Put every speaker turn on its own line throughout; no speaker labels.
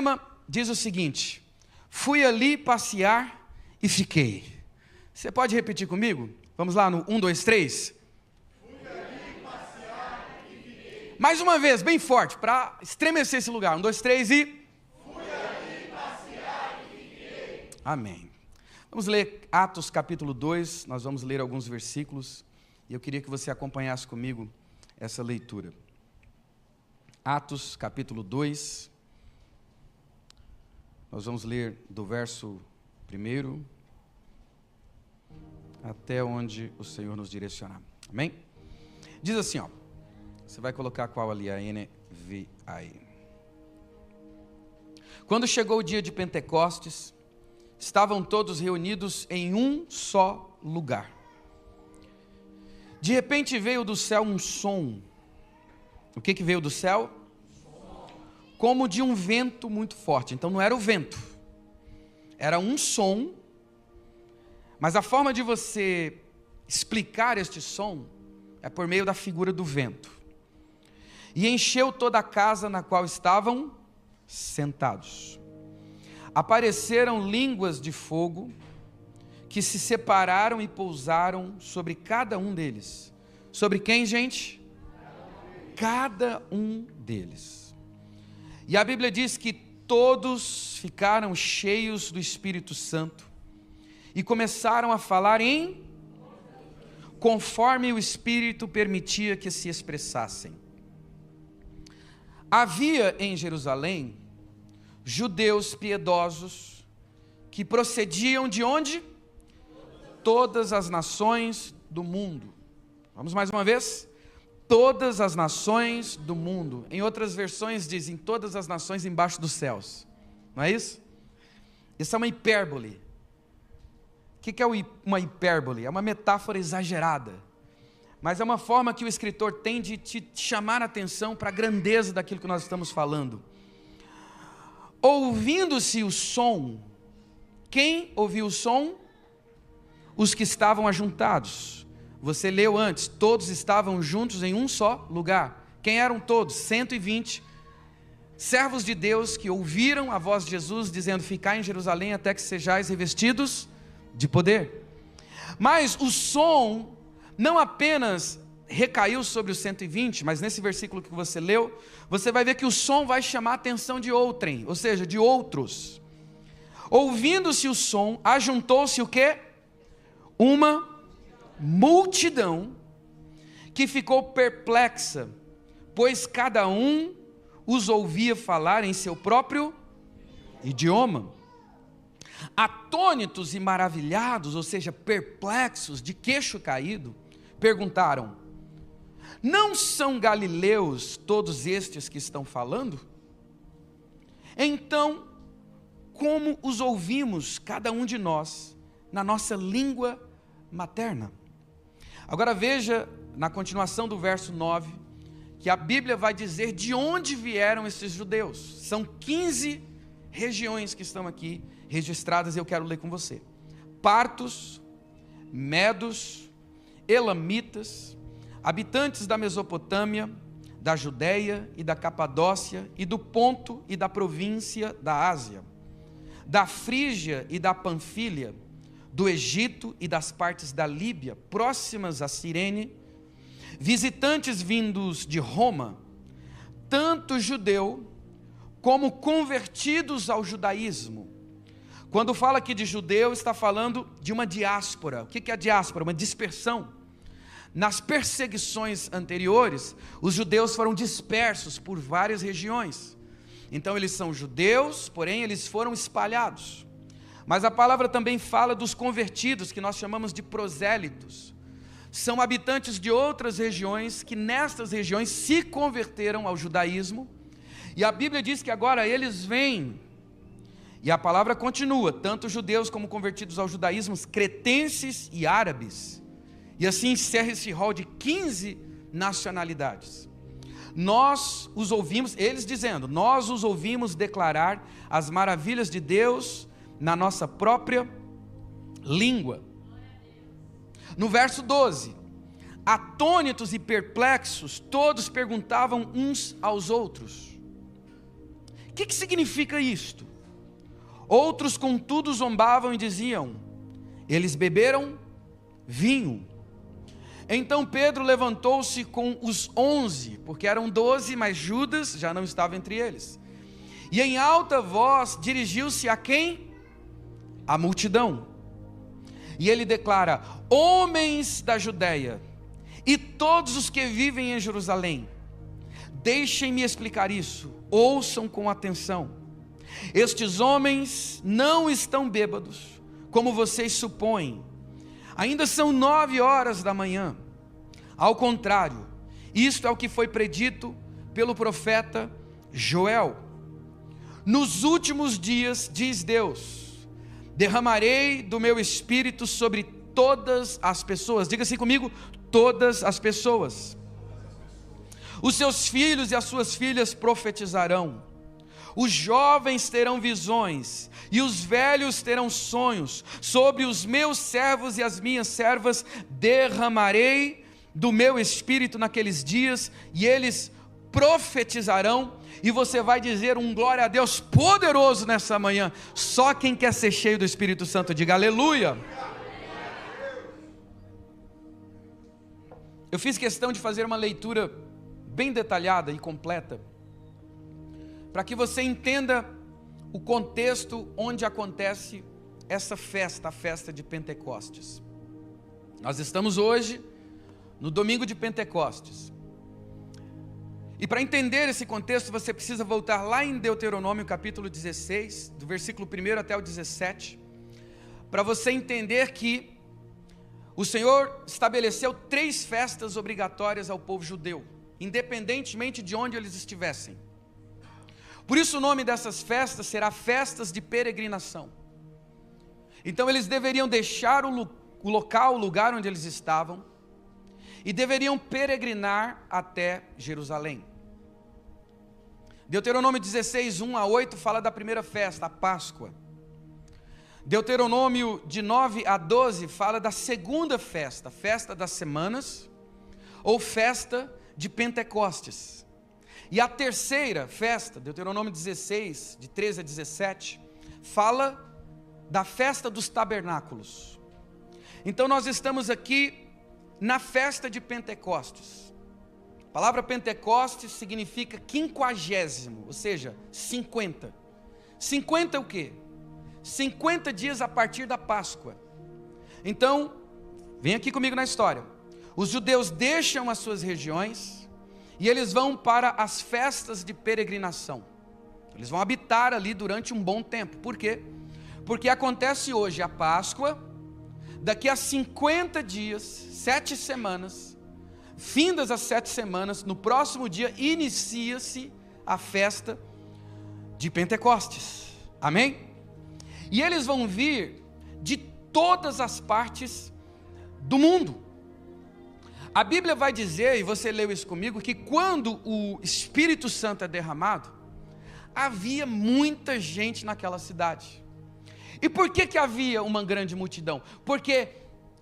tema diz o seguinte: fui ali passear e fiquei. Você pode repetir comigo? Vamos lá no 1, 2, 3.
Fui ali passear e fiquei.
Mais uma vez, bem forte, para estremecer esse lugar. 1, 2, 3 e...
Fui ali passear e fiquei.
Amém. Vamos ler Atos capítulo 2, nós vamos ler alguns versículos, e eu queria que você acompanhasse comigo essa leitura. Atos capítulo 2, nós vamos ler do verso 1 até onde o Senhor nos direcionar. Amém? Diz assim, ó. Você vai colocar qual ali? A NVI. Quando chegou o dia de Pentecostes, estavam todos reunidos em um só lugar. De repente veio do céu um som. O que veio do céu? Como de um vento muito forte. Então não era o vento, era um som. Mas a forma de você explicar este som é por meio da figura do vento. E encheu toda a casa na qual estavam sentados. Apareceram línguas de fogo que se separaram e pousaram sobre cada um deles. Sobre quem, gente? Cada um deles. E a Bíblia diz que todos ficaram cheios do Espírito Santo e começaram a falar conforme o Espírito permitia que se expressassem. Havia em Jerusalém judeus piedosos que procediam de onde? Todas as nações do mundo. Vamos mais uma vez? Todas as nações do mundo. Em outras versões dizem todas as nações embaixo dos céus. Não é isso? Isso é uma hipérbole. O que é uma hipérbole? É uma metáfora exagerada. Mas é uma forma que o escritor tem de te chamar a atenção para a grandeza daquilo que nós estamos falando. Ouvindo-se o som. Quem ouviu o som? Os que estavam ajuntados. Você leu antes, todos estavam juntos em um só lugar. Quem eram todos? 120 servos de Deus que ouviram a voz de Jesus dizendo: ficai em Jerusalém até que sejais revestidos de poder. Mas o som não apenas recaiu sobre os 120, mas nesse versículo que você leu, você vai ver que o som vai chamar a atenção de outrem, ou seja, de outros. Ouvindo-se o som, ajuntou-se o quê? Uma multidão que ficou perplexa, pois cada um os ouvia falar em seu próprio idioma. Atônitos e maravilhados, ou seja, perplexos, de queixo caído, perguntaram: não são galileus todos estes que estão falando? Então, como os ouvimos, cada um de nós, na nossa língua materna? Agora veja, na continuação do verso 9, que a Bíblia vai dizer de onde vieram esses judeus. São 15 regiões que estão aqui registradas, e eu quero ler com você. Partos, medos, elamitas, habitantes da Mesopotâmia, da Judéia e da Capadócia, e do Ponto e da província da Ásia, da Frígia e da Panfília, do Egito e das partes da Líbia, próximas a Cirene, visitantes vindos de Roma, tanto judeu como convertidos ao judaísmo. Quando fala aqui de judeu, está falando de uma diáspora. O que é a diáspora? Uma dispersão. Nas perseguições anteriores, os judeus foram dispersos por várias regiões. Então eles são judeus, porém eles foram espalhados. Mas a palavra também fala dos convertidos, que nós chamamos de prosélitos. São habitantes de outras regiões que nestas regiões se converteram ao judaísmo. E a Bíblia diz que agora eles vêm. E a palavra continua, tanto judeus como convertidos ao judaísmo, cretenses e árabes. E assim encerra esse rol de 15 nacionalidades. Nós os ouvimos, eles dizendo, nós os ouvimos declarar as maravilhas de Deus na nossa própria língua. No verso 12, atônitos e perplexos, todos perguntavam uns aos outros: que significa isto? Outros, contudo, zombavam e diziam: eles beberam vinho. Então Pedro levantou-se com os 11, porque eram 12, mas Judas já não estava entre eles. E em alta voz dirigiu-se a quem? A multidão. E ele declara: homens da Judeia e todos os que vivem em Jerusalém, deixem-me explicar isso, ouçam com atenção. Estes homens não estão bêbados, como vocês supõem. Ainda são 9 horas da manhã. Ao contrário, isto é o que foi predito pelo profeta Joel. Nos últimos dias, diz Deus, derramarei do meu espírito sobre todas as pessoas. Diga assim comigo: todas as pessoas. Os seus filhos e as suas filhas profetizarão. Os jovens terão visões e os velhos terão sonhos. Sobre os meus servos e as minhas servas derramarei do meu espírito naqueles dias, e eles profetizarão. E você vai dizer um glória a Deus poderoso nessa manhã. Só quem quer ser cheio do Espírito Santo diga aleluia. Eu fiz questão de fazer uma leitura bem detalhada e completa, para que você entenda o contexto onde acontece essa festa, a festa de Pentecostes. Nós estamos hoje no domingo de Pentecostes. E para entender esse contexto, você precisa voltar lá em Deuteronômio capítulo 16, do versículo 1 até o 17, para você entender que o Senhor estabeleceu 3 festas obrigatórias ao povo judeu, independentemente de onde eles estivessem. Por isso o nome dessas festas será festas de peregrinação. Então eles deveriam deixar o local, o lugar onde eles estavam, e deveriam peregrinar até Jerusalém. Deuteronômio 16, 1 a 8 fala da primeira festa, a Páscoa. Deuteronômio de 9 a 12 fala da segunda festa, festa das semanas, ou festa de Pentecostes. E a terceira festa, Deuteronômio 16, de 13 a 17, fala da festa dos tabernáculos. Então nós estamos aqui na festa de Pentecostes. A palavra Pentecostes significa 50º, ou seja, 50. 50 o quê? 50 dias a partir da Páscoa. Então, vem aqui comigo na história. Os judeus deixam as suas regiões e eles vão para as festas de peregrinação. Eles vão habitar ali durante um bom tempo. Por quê? Porque acontece hoje a Páscoa, daqui a 50 dias, 7 semanas, findas as 7 semanas, no próximo dia inicia-se a festa de Pentecostes. Amém? E eles vão vir de todas as partes do mundo. A Bíblia vai dizer, e você leu isso comigo, que quando o Espírito Santo é derramado, havia muita gente naquela cidade. E por que havia uma grande multidão? Porque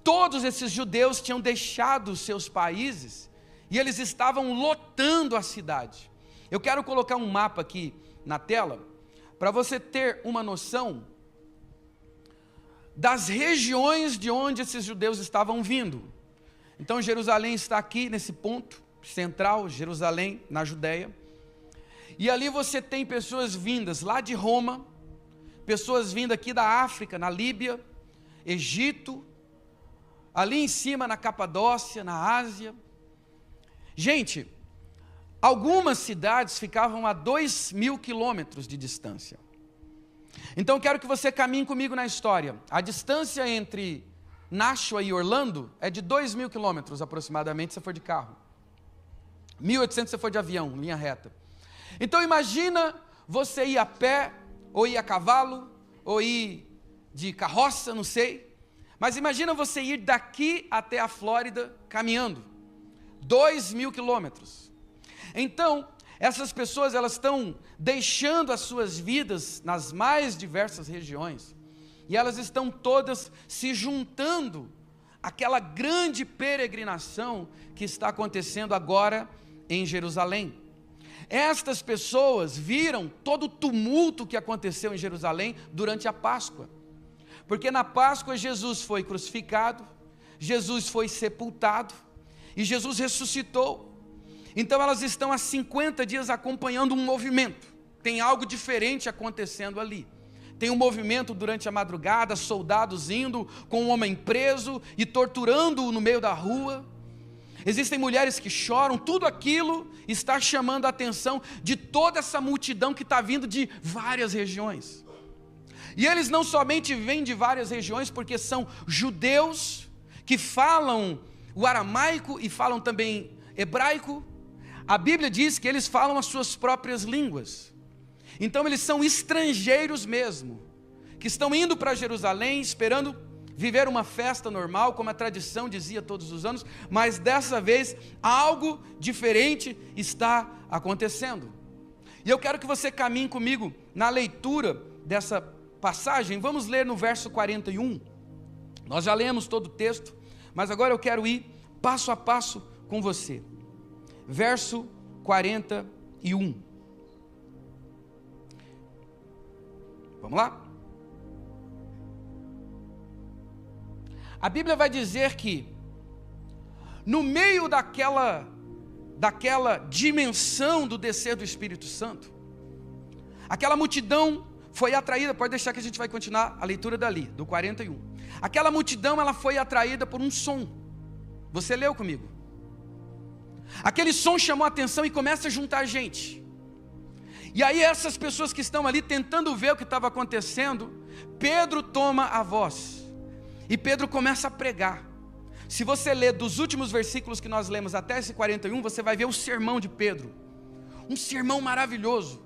todos esses judeus tinham deixado os seus países e eles estavam lotando a cidade. Eu quero colocar um mapa aqui na tela, para você ter uma noção das regiões de onde esses judeus estavam vindo. Então Jerusalém está aqui nesse ponto central, Jerusalém, na Judéia. E ali você tem pessoas vindas lá de Roma, pessoas vindas aqui da África, na Líbia, Egito, ali em cima na Capadócia, na Ásia. Gente, algumas cidades ficavam a 2.000 quilômetros de distância. Então quero que você caminhe comigo na história. A distância entre Nashua e Orlando é de 2.000 quilômetros aproximadamente, se for de carro. 1.800 se for de avião, linha reta. Então imagina você ir a pé, ou ir a cavalo, ou ir de carroça, não sei. Mas imagina você ir daqui até a Flórida caminhando. 2.000 quilômetros. Então, essas pessoas, elas estão deixando as suas vidas nas mais diversas regiões. E elas estão todas se juntando àquela grande peregrinação que está acontecendo agora em Jerusalém. Estas pessoas viram todo o tumulto que aconteceu em Jerusalém durante a Páscoa. Porque na Páscoa Jesus foi crucificado, Jesus foi sepultado e Jesus ressuscitou. Então elas estão há 50 dias acompanhando um movimento. Tem algo diferente acontecendo ali. Tem um movimento durante a madrugada, soldados indo com um homem preso e torturando-o no meio da rua. Existem mulheres que choram, tudo aquilo está chamando a atenção de toda essa multidão que está vindo de várias regiões. E eles não somente vêm de várias regiões, porque são judeus que falam o aramaico e falam também hebraico. A Bíblia diz que eles falam as suas próprias línguas. Então eles são estrangeiros mesmo, que estão indo para Jerusalém esperando viver uma festa normal, como a tradição dizia todos os anos, mas dessa vez algo diferente está acontecendo. E eu quero que você caminhe comigo na leitura dessa passagem. Vamos ler no verso 41. Nós já lemos todo o texto, mas agora eu quero ir passo a passo com você. Verso 41. Vamos lá? A Bíblia vai dizer que no meio daquela dimensão do descer do Espírito Santo, aquela multidão foi atraída, pode deixar que a gente vai continuar a leitura dali, do 41. Aquela multidão, ela foi atraída por um som. Você leu comigo? Aquele som chamou a atenção e começa a juntar gente. E aí essas pessoas que estão ali tentando ver o que estava acontecendo, Pedro toma a voz. E Pedro começa a pregar. Se você ler dos últimos versículos que nós lemos até esse 41, você vai ver o sermão de Pedro. Um sermão maravilhoso,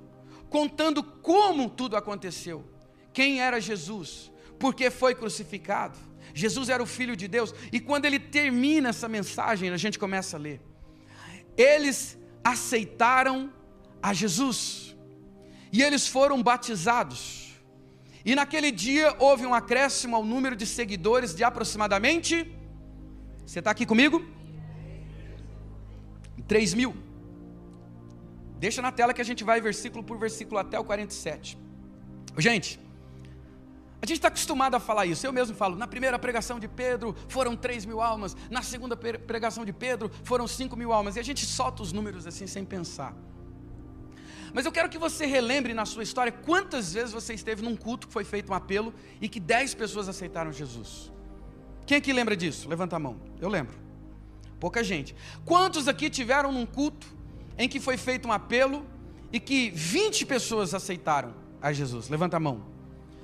contando como tudo aconteceu. Quem era Jesus, por que foi crucificado. Jesus era o Filho de Deus. E quando ele termina essa mensagem, a gente começa a ler. Eles aceitaram a Jesus. E eles foram batizados. E naquele dia houve um acréscimo ao número de seguidores de aproximadamente, você está aqui comigo? 3.000. Deixa na tela que a gente vai versículo por versículo até o 47. Gente, a gente está acostumado a falar isso. Eu mesmo falo, na primeira pregação de Pedro foram 3.000 almas, na segunda pregação de Pedro foram 5.000 almas, e a gente solta os números assim sem pensar. Mas eu quero que você relembre na sua história quantas vezes você esteve num culto que foi feito um apelo e que 10 pessoas aceitaram Jesus. Quem aqui lembra disso? Levanta a mão. Eu lembro. Pouca gente. Quantos aqui tiveram num culto em que foi feito um apelo e que 20 pessoas aceitaram a Jesus? Levanta a mão.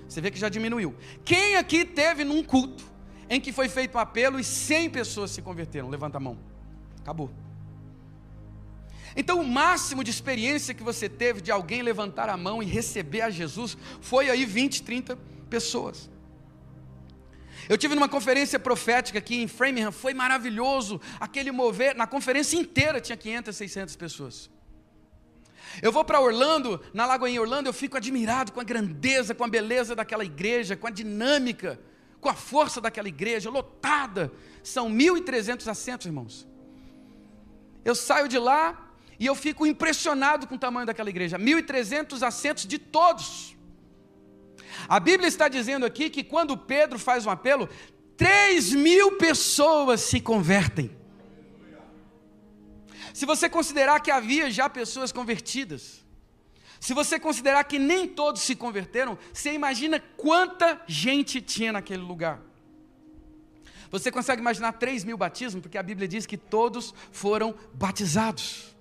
Você vê que já diminuiu. Quem aqui teve num culto em que foi feito um apelo e 100 pessoas se converteram? Levanta a mão. Acabou. Então o máximo de experiência que você teve de alguém levantar a mão e receber a Jesus foi aí 20, 30 pessoas. Eu tive numa conferência profética aqui em Framingham, foi maravilhoso, aquele mover, na conferência inteira tinha 500, 600 pessoas. Eu vou para Orlando, na Lagoinha Orlando, eu fico admirado com a grandeza, com a beleza daquela igreja, com a dinâmica, com a força daquela igreja, lotada, são 1.300 assentos, irmãos. Eu saio de lá, e eu fico impressionado com o tamanho daquela igreja. 1.300 assentos de todos. A Bíblia está dizendo aqui que quando Pedro faz um apelo, 3.000 pessoas se convertem. Se você considerar que havia já pessoas convertidas, se você considerar que nem todos se converteram, você imagina quanta gente tinha naquele lugar. Você consegue imaginar 3.000 batismos? Porque a Bíblia diz que todos foram batizados.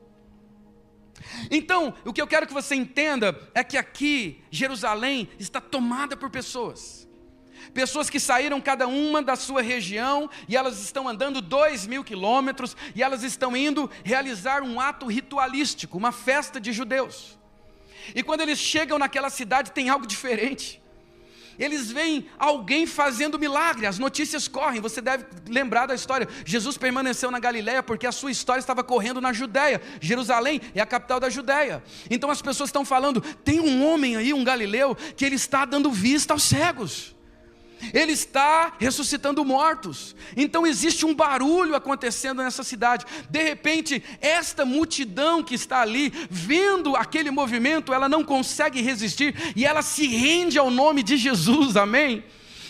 Então, o que eu quero que você entenda é que aqui, Jerusalém está tomada por pessoas. Pessoas que saíram cada uma da sua região e elas estão andando 2.000 quilômetros e elas estão indo realizar um ato ritualístico, uma festa de judeus. E quando eles chegam naquela cidade tem algo diferente. Eles veem alguém fazendo milagre, as notícias correm, você deve lembrar da história. Jesus permaneceu na Galileia porque a sua história estava correndo na Judéia. Jerusalém é a capital da Judéia. Então as pessoas estão falando, tem um homem aí, um galileu, que ele está dando vista aos cegos. Ele está ressuscitando mortos. Então existe um barulho acontecendo nessa cidade. De repente, esta multidão que está ali, vendo aquele movimento, ela não consegue resistir e ela se rende ao nome de Jesus, amém?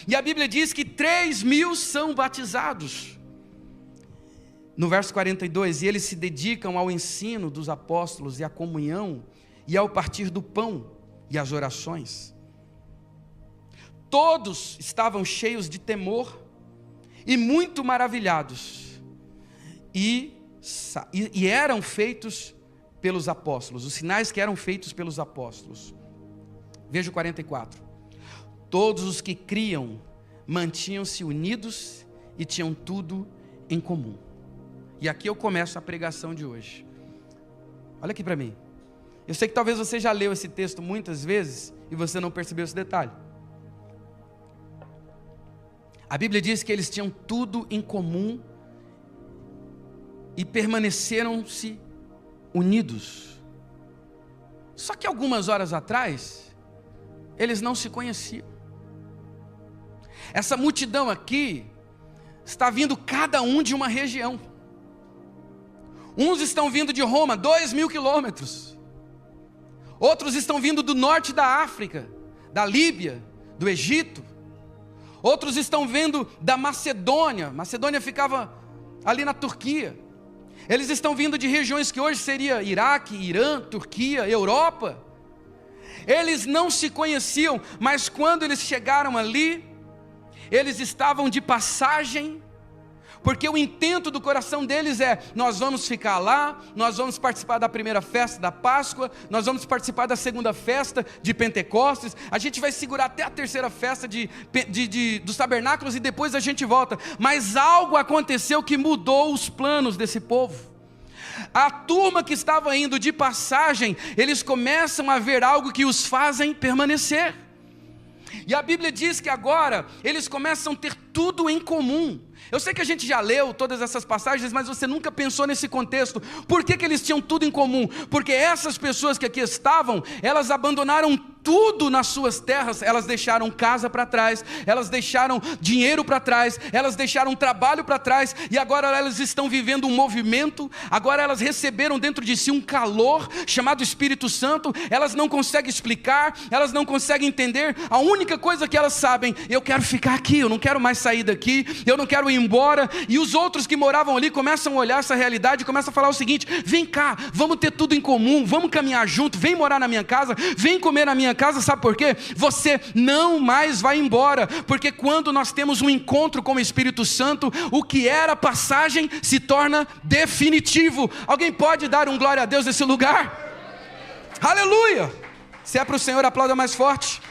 E a Bíblia diz que 3.000 são batizados. No verso 42, e eles se dedicam ao ensino dos apóstolos e à comunhão e ao partir do pão e às orações. Todos estavam cheios de temor e muito maravilhados, e eram feitos pelos apóstolos, os sinais que eram feitos pelos apóstolos. Veja o 44. Todos os que criam mantinham-se unidos e tinham tudo em comum. E aqui eu começo a pregação de hoje. Olha aqui para mim. Eu sei que talvez você já leu esse texto muitas vezes e você não percebeu esse detalhe. A Bíblia diz que eles tinham tudo em comum e permaneceram-se unidos. Só que algumas horas atrás, eles não se conheciam. Essa multidão aqui está vindo cada um de uma região. Uns estão vindo de Roma, 2.000 quilômetros. Outros estão vindo do norte da África, da Líbia, do Egito. Outros estão vindo da Macedônia. Macedônia ficava ali na Turquia. Eles estão vindo de regiões que hoje seria Iraque, Irã, Turquia, Europa. Eles não se conheciam, mas quando eles chegaram ali, eles estavam de passagem, porque o intento do coração deles é: nós vamos ficar lá, nós vamos participar da primeira festa da Páscoa, nós vamos participar da segunda festa de Pentecostes, a gente vai segurar até a terceira festa dos tabernáculos e depois a gente volta. Mas algo aconteceu que mudou os planos desse povo. A turma que estava indo de passagem, eles começam a ver algo que os fazem permanecer. E a Bíblia diz que agora eles começam a ter tudo em comum. Eu sei que a gente já leu todas essas passagens, mas você nunca pensou nesse contexto. Por que eles tinham tudo em comum? Porque essas pessoas que aqui estavam, elas abandonaram tudo nas suas terras. Elas deixaram casa para trás, elas deixaram dinheiro para trás, elas deixaram trabalho para trás, e agora elas estão vivendo um movimento. Agora elas receberam dentro de si um calor chamado Espírito Santo. Elas não conseguem explicar, elas não conseguem entender. A única coisa que elas sabem: eu quero ficar aqui, eu não quero mais sair daqui, eu não quero ir embora. E os outros que moravam ali começam a olhar essa realidade e começam a falar o seguinte: vem cá, vamos ter tudo em comum, vamos caminhar junto, vem morar na minha casa, vem comer na minha casa. Sabe por quê? Você não mais vai embora, porque quando nós temos um encontro com o Espírito Santo, o que era passagem se torna definitivo. Alguém pode dar um glória a Deus nesse lugar? Aleluia! Se é para o Senhor, aplauda mais forte.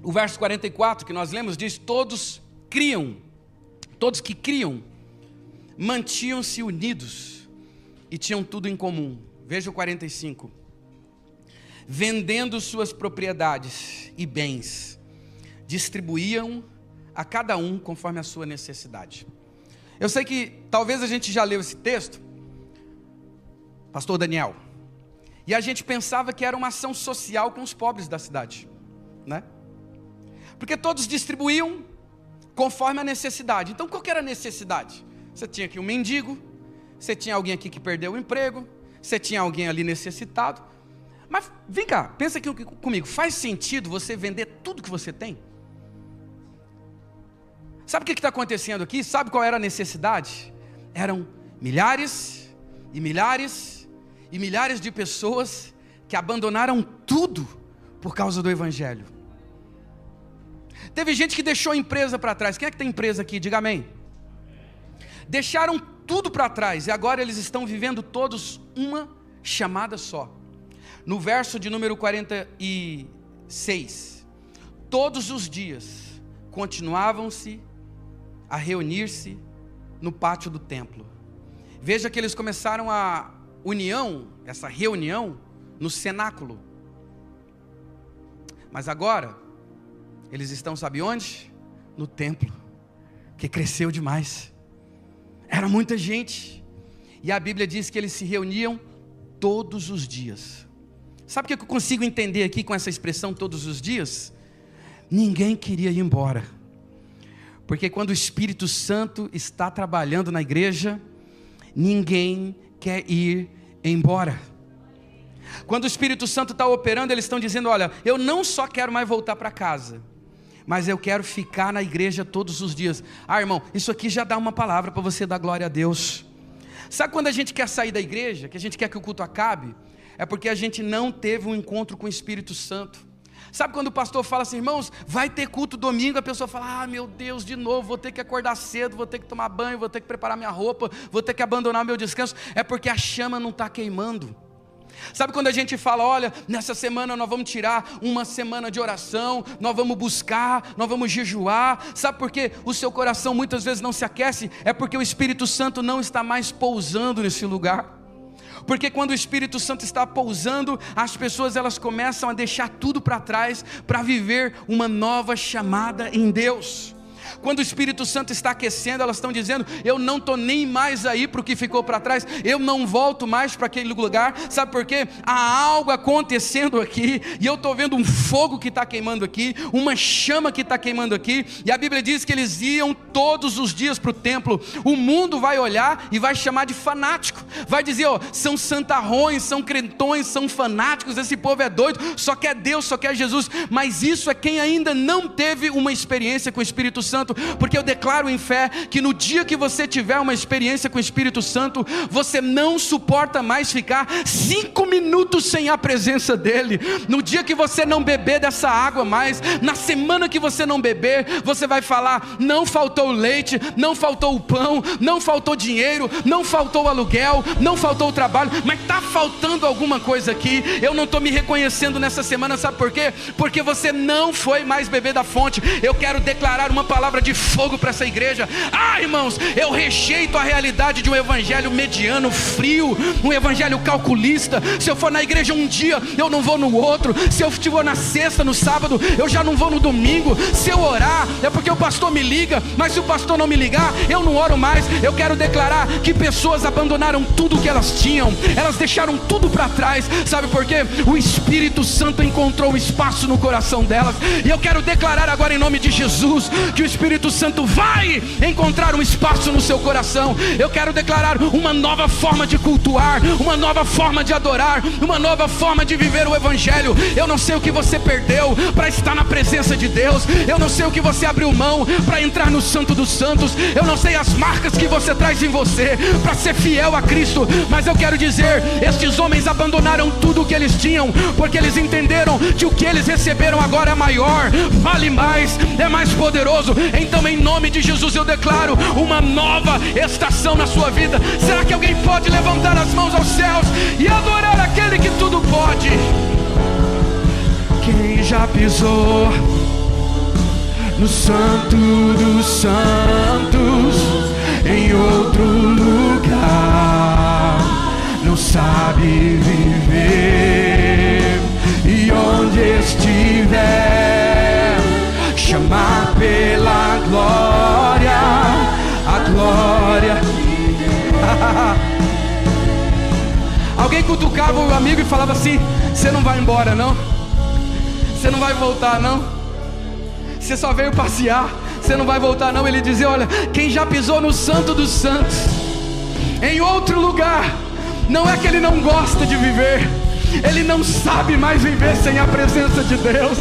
O verso 44 que nós lemos diz: todos que criam, mantinham-se unidos e tinham tudo em comum. Veja o 45. Vendendo suas propriedades e bens, distribuíam a cada um conforme a sua necessidade. Eu sei que talvez a gente já leu esse texto, pastor Daniel, e a gente pensava que era uma ação social com os pobres da cidade, né? Porque todos distribuíam conforme a necessidade. Então qual que era a necessidade? Você tinha aqui um mendigo, você tinha alguém aqui que perdeu o emprego, você tinha alguém ali necessitado. Mas vem cá, pensa aqui comigo, faz sentido você vender tudo que você tem? Sabe o que está acontecendo aqui? Sabe qual era a necessidade? Eram milhares e milhares e milhares de pessoas que abandonaram tudo por causa do Evangelho. Teve gente que deixou a empresa para trás. Quem é que tem empresa aqui? Diga amém. Deixaram tudo para trás e agora eles estão vivendo todos uma chamada só. No verso de número 46, todos os dias continuavam-se a reunir-se no pátio do templo. Veja que eles começaram a essa reunião no cenáculo. Mas agora eles estão, sabe onde? No templo, que cresceu demais. Era muita gente. E a Bíblia diz que eles se reuniam todos os dias. Sabe o que eu consigo entender aqui com essa expressão todos os dias? Ninguém queria ir embora. Porque quando o Espírito Santo está trabalhando na igreja, ninguém quer ir embora. Quando o Espírito Santo está operando, eles estão dizendo, olha, eu não só quero mais voltar para casa, mas eu quero ficar na igreja todos os dias. Ah, irmão, isso aqui já dá uma palavra para você dar glória a Deus. Sabe quando a gente quer sair da igreja, que a gente quer que o culto acabe? É porque a gente não teve um encontro com o Espírito Santo. Sabe quando o pastor fala assim, irmãos, vai ter culto domingo, a pessoa fala, ah, meu Deus, de novo, vou ter que acordar cedo, vou ter que tomar banho, vou ter que preparar minha roupa, vou ter que abandonar meu descanso. É porque a chama não está queimando. Sabe quando a gente fala, olha, nessa semana nós vamos tirar uma semana de oração, nós vamos buscar, nós vamos jejuar. Sabe por quê? O seu coração muitas vezes não se aquece, é porque o Espírito Santo não está mais pousando nesse lugar. Porque quando o Espírito Santo está pousando, as pessoas elas começam a deixar tudo para trás, para viver uma nova chamada em Deus. Quando o Espírito Santo está aquecendo, elas estão dizendo, eu não estou nem mais aí para o que ficou para trás, eu não volto mais para aquele lugar. Sabe por quê? Há algo acontecendo aqui, e eu estou vendo um fogo que está queimando aqui, uma chama que está queimando aqui, e a Bíblia diz que eles iam todos os dias para o templo. O mundo vai olhar e vai chamar de fanático, vai dizer, ó, são santarrões, são crentões, são fanáticos, esse povo é doido, só quer Deus, só quer Jesus. Mas isso é quem ainda não teve uma experiência com o Espírito Santo. Porque eu declaro em fé que no dia que você tiver uma experiência com o Espírito Santo, você não suporta mais ficar 5 minutos sem a presença dele. No dia que você não beber dessa água mais, na semana que você não beber, você vai falar, não faltou o leite, não faltou o pão, não faltou dinheiro, não faltou o aluguel, não faltou o trabalho, mas está faltando alguma coisa aqui. Eu não estou me reconhecendo nessa semana, sabe por quê? Porque você não foi mais beber da fonte. Eu quero declarar uma palavra de fogo para essa igreja. Ah, irmãos, eu rejeito a realidade de um evangelho mediano, frio, um evangelho calculista. Se eu for na igreja um dia, eu não vou no outro. Se eu estiver na sexta, no sábado, eu já não vou no domingo. Se eu orar, é porque o pastor me liga, mas se o pastor não me ligar, eu não oro mais. Eu quero declarar que pessoas abandonaram tudo que elas tinham, elas deixaram tudo para trás. Sabe por quê? O Espírito Santo encontrou espaço no coração delas, e eu quero declarar agora em nome de Jesus, que o Espírito Santo vai encontrar um espaço no seu coração. Eu quero declarar uma nova forma de cultuar, uma nova forma de adorar, uma nova forma de viver o evangelho. Eu não sei o que você perdeu para estar na presença de Deus, eu não sei o que você abriu mão para entrar no Santo dos Santos, eu não sei as marcas que você traz em você para ser fiel a Cristo, mas eu quero dizer, estes homens abandonaram tudo o que eles tinham, porque eles entenderam que o que eles receberam agora é maior, vale mais, é mais poderoso. Então em nome de Jesus eu declaro uma nova estação na sua vida. Será que alguém pode levantar as mãos aos céus e adorar aquele que tudo pode? Quem já pisou no Santo dos Santos, em outro lugar, não sabe viver, e onde estiver, chamar pela glória, a glória. Alguém cutucava o amigo e falava assim, você não vai embora não? Você não vai voltar não? Você só veio passear, você não vai voltar não? Ele dizia, olha, quem já pisou no Santo dos Santos, em outro lugar, não é que ele não gosta de viver, ele não sabe mais viver sem a presença de Deus.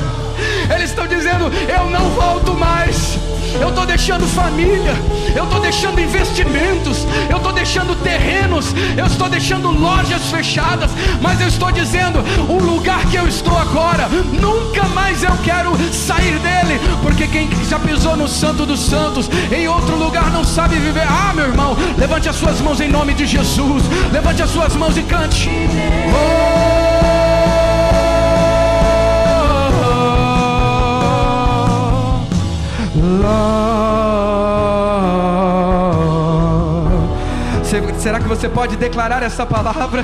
Eles estão dizendo, eu não volto mais. Eu estou deixando família, eu estou deixando investimentos, eu estou deixando terrenos, eu estou deixando lojas fechadas, mas eu estou dizendo, o lugar que eu estou agora, nunca mais eu quero sair dele, porque quem já pisou no Santo dos Santos, em outro lugar não sabe viver. Ah, meu irmão, levante as suas mãos em nome de Jesus, levante as suas mãos e cante. Será que você pode declarar essa palavra?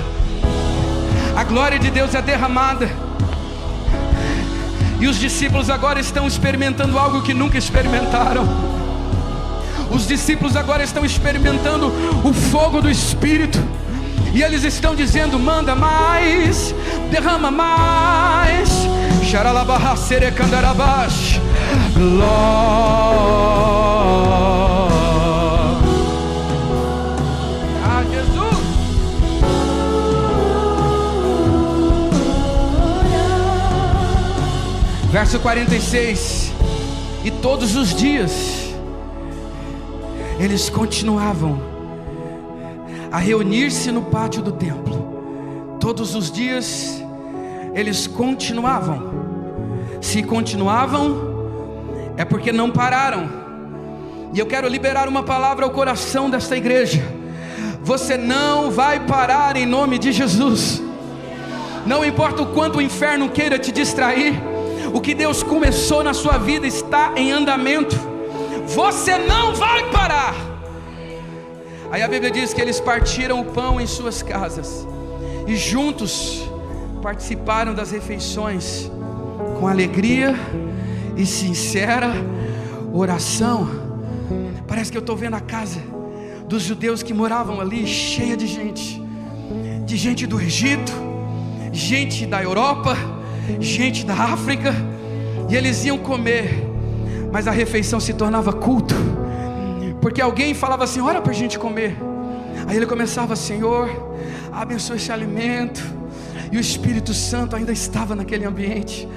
A glória de Deus é derramada, e os discípulos agora estão experimentando algo que nunca experimentaram. Os discípulos agora estão experimentando o fogo do Espírito, e eles estão dizendo, manda mais, derrama mais. Glória. Verso 46, e todos os dias eles continuavam a reunir-se no pátio do templo. Todos os dias eles continuavam. Se continuavam, é porque não pararam. E eu quero liberar uma palavra ao coração desta igreja: você não vai parar em nome de Jesus. Não importa o quanto o inferno queira te distrair, o que Deus começou na sua vida está em andamento. Você não vai parar. Aí a Bíblia diz que eles partiram o pão em suas casas e juntos participaram das refeições com alegria e sincera oração. Parece que eu estou vendo a casa dos judeus que moravam ali cheia de gente do Egito, gente da Europa, gente da África, e eles iam comer, mas a refeição se tornava culto, porque alguém falava assim: ora para a gente comer. Aí ele começava: Senhor, abençoa esse alimento. E o Espírito Santo ainda estava naquele ambiente,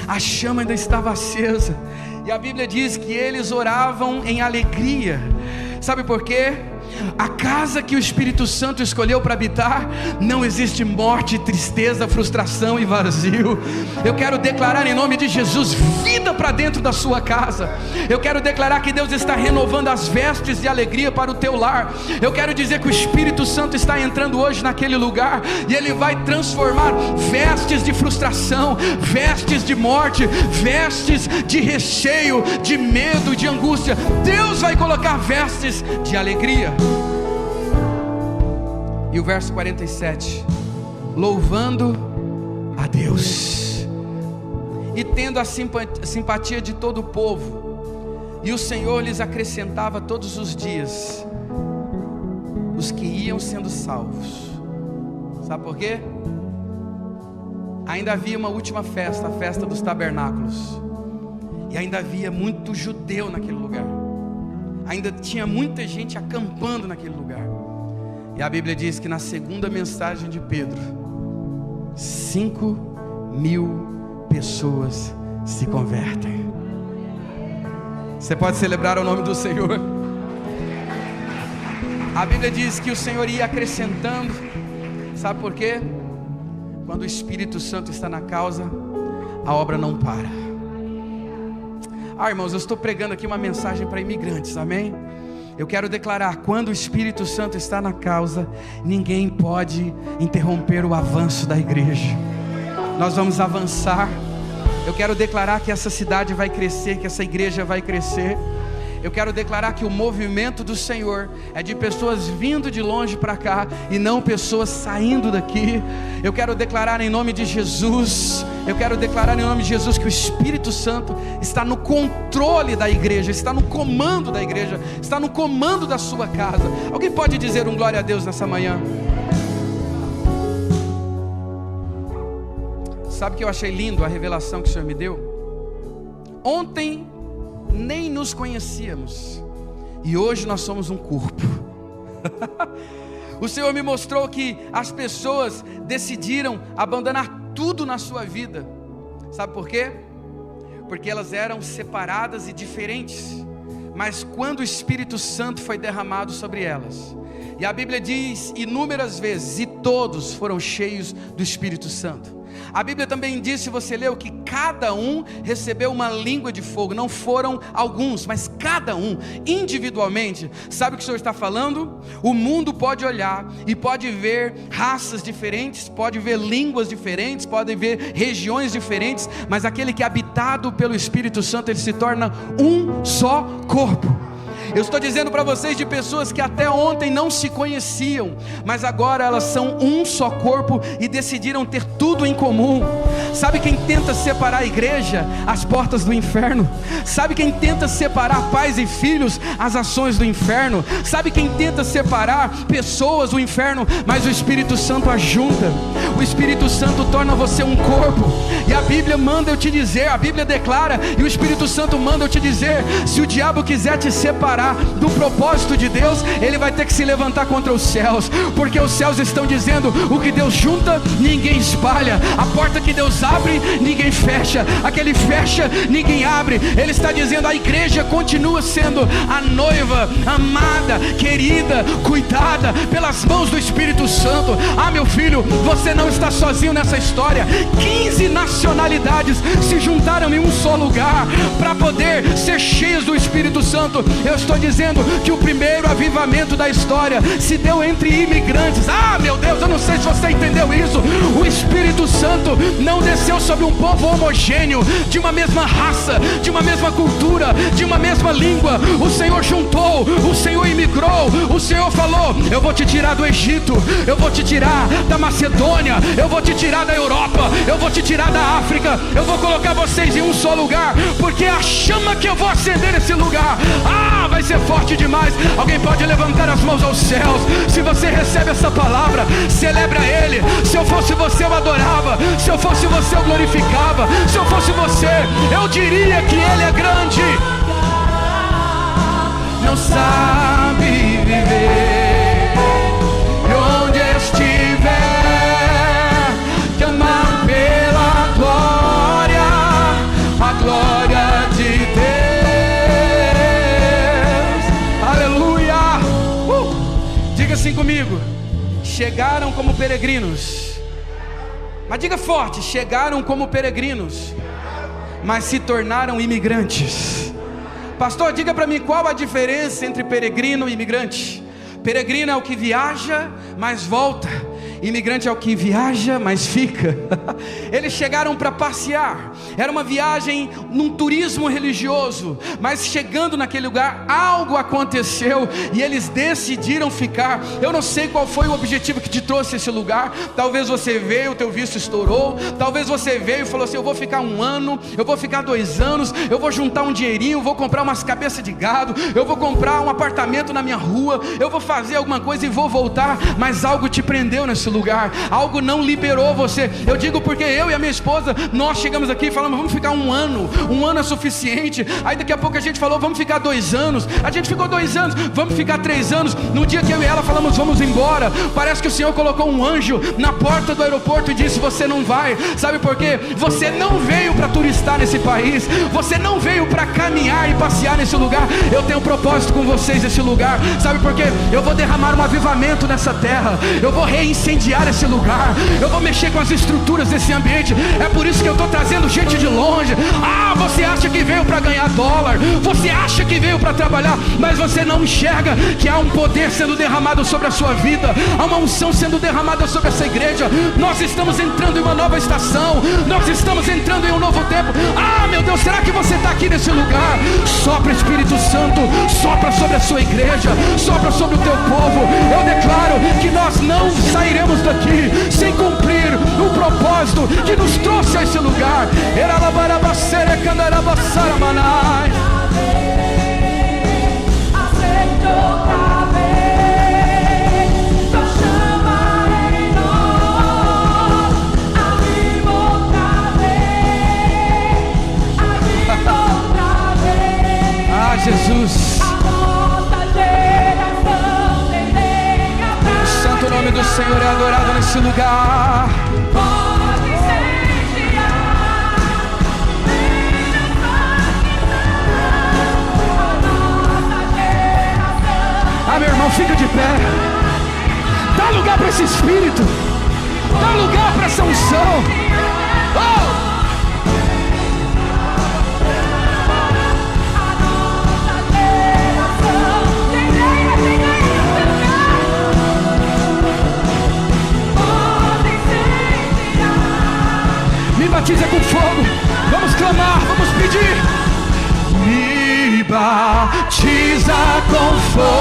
a chama ainda estava acesa, e a Bíblia diz que eles oravam em alegria. Sabe por quê? A casa que o Espírito Santo escolheu para habitar, não existe morte, tristeza, frustração e vazio. Eu quero declarar em nome de Jesus vida para dentro da sua casa. Eu quero declarar que Deus está renovando as vestes de alegria para o teu lar. Eu quero dizer que o Espírito Santo está entrando hoje naquele lugar, e Ele vai transformar vestes de frustração, vestes de morte, vestes de recheio, de medo, de angústia. Deus vai colocar vestes de alegria. E o verso 47, louvando a Deus e tendo a simpatia de todo o povo, e o Senhor lhes acrescentava todos os dias os que iam sendo salvos. Sabe por quê? Ainda havia uma última festa, a festa dos tabernáculos, e ainda havia muito judeu naquele lugar. Ainda tinha muita gente acampando naquele lugar. E a Bíblia diz que na segunda mensagem de Pedro, 5.000 pessoas se convertem. Você pode celebrar o nome do Senhor. A Bíblia diz que o Senhor ia acrescentando. Sabe por quê? Quando o Espírito Santo está na causa, a obra não para. Irmãos, eu estou pregando aqui uma mensagem para imigrantes, amém? Eu quero declarar: quando o Espírito Santo está na causa, ninguém pode interromper o avanço da igreja. Nós vamos avançar. Eu quero declarar que essa cidade vai crescer, que essa igreja vai crescer. Eu quero declarar que o movimento do Senhor é de pessoas vindo de longe para cá, e não pessoas saindo daqui. Eu quero declarar em nome de Jesus, eu quero declarar em nome de Jesus que o Espírito Santo está no controle da igreja, está no comando da igreja, está no comando da sua casa. Alguém pode dizer um glória a Deus nessa manhã? Sabe que eu achei lindo a revelação que o Senhor me deu? Ontem nem nos conhecíamos, e hoje nós somos um corpo. O Senhor me mostrou que as pessoas decidiram abandonar tudo na sua vida. Sabe por quê? Porque elas eram separadas e diferentes, mas quando o Espírito Santo foi derramado sobre elas, e a Bíblia diz inúmeras vezes, e todos foram cheios do Espírito Santo. A Bíblia também diz, se você leu, que cada um recebeu uma língua de fogo. Não foram alguns, mas cada um, individualmente. Sabe o que o Senhor está falando? O mundo pode olhar e pode ver raças diferentes, pode ver línguas diferentes, pode ver regiões diferentes, mas aquele que é habitado pelo Espírito Santo, ele se torna um só corpo. Eu estou dizendo para vocês de pessoas que até ontem não se conheciam, mas agora elas são um só corpo e decidiram ter tudo em comum. Sabe quem tenta separar a igreja? As portas do inferno. Sabe quem tenta separar pais e filhos? As ações do inferno. Sabe quem tenta separar pessoas do inferno? Mas o Espírito Santo ajunta. O Espírito Santo torna você um corpo. E a Bíblia manda eu te dizer, a Bíblia declara, e o Espírito Santo manda eu te dizer: se o diabo quiser te separar do propósito de Deus, ele vai ter que se levantar contra os céus, porque os céus estão dizendo: o que Deus junta, ninguém espalha. A porta que Deus abre, ninguém fecha. Aquele fecha, ninguém abre. Ele está dizendo: a igreja continua sendo a noiva amada, querida, cuidada pelas mãos do Espírito Santo. Ah, meu filho, você não está sozinho nessa história. 15 nacionalidades se juntaram em um só lugar para poder ser cheios do Espírito Santo. Eu estou dizendo que o primeiro avivamento da história se deu entre imigrantes. Ah, meu Deus, eu não sei se você entendeu isso. O Espírito Santo não desceu sobre um povo homogêneo, de uma mesma raça, de uma mesma cultura, de uma mesma língua. O Senhor juntou, o Senhor imigrou, o Senhor falou: eu vou te tirar do Egito, eu vou te tirar da Macedônia, eu vou te tirar da Europa, eu vou te tirar da África, eu vou colocar vocês em um só lugar, porque a chama que eu vou acender nesse lugar, vai ser forte demais. Alguém pode levantar as mãos aos céus? Se você recebe essa palavra, celebra Ele. Se eu fosse você, eu adorava. Se eu fosse você, eu glorificava. Se eu fosse você, eu diria que Ele é grande. Não sabe viver, e onde estiver, clamar pela glória, a glória de Deus. Aleluia! Diga assim comigo: chegaram como peregrinos. Mas diga forte: chegaram como peregrinos, mas se tornaram imigrantes. Pastor, diga para mim, qual a diferença entre peregrino e imigrante? Peregrino é o que viaja, mas volta. Imigrante é o que viaja, mas fica. Eles chegaram para passear. Era uma viagem num turismo religioso. Mas chegando naquele lugar, algo aconteceu e eles decidiram ficar. Eu não sei qual foi o objetivo que te trouxe a esse lugar. Talvez você veio, o teu visto estourou. Talvez você veio e falou assim: eu vou ficar 1 ano, eu vou ficar 2 anos, eu vou juntar um dinheirinho, vou comprar umas cabeças de gado, eu vou comprar um apartamento na minha rua, eu vou fazer alguma coisa e vou voltar. Mas algo te prendeu nesse lugar, algo não liberou você. Eu digo porque eu e a minha esposa, nós chegamos aqui e falamos: vamos ficar 1 ano, 1 ano é suficiente. Aí daqui a pouco a gente falou: vamos ficar 2 anos. A gente ficou 2 anos, vamos ficar 3 anos. No dia que eu e ela falamos: vamos embora, parece que o Senhor colocou um anjo na porta do aeroporto e disse: você não vai. Sabe por quê? Você não veio para turistar nesse país, você não veio para caminhar e passear nesse lugar. Eu tenho um propósito com vocês nesse lugar. Sabe por quê? Eu vou derramar um avivamento nessa terra, eu vou reincendiar esse lugar, eu vou mexer com as estruturas desse ambiente. É por isso que eu estou trazendo gente de longe. Você acha que veio para ganhar dólar, você acha que veio para trabalhar, mas você não enxerga que há um poder sendo derramado sobre a sua vida, há uma unção sendo derramada sobre essa igreja. Nós estamos entrando em uma nova estação, nós estamos entrando em um novo tempo. Meu Deus, será que você está aqui nesse lugar? Sopra, Espírito Santo, sopra sobre a sua igreja, sopra sobre o teu povo. Eu declaro que nós não sairemos daqui sem cumprir o propósito que nos trouxe a esse lugar. Jesus, o santo nome do Senhor é adorado nesse lugar. Meu irmão, fica de pé. Dá lugar para esse Espírito, dá lugar para essa unção. Me batiza com fogo. Vamos clamar, vamos pedir. Me batiza com fogo.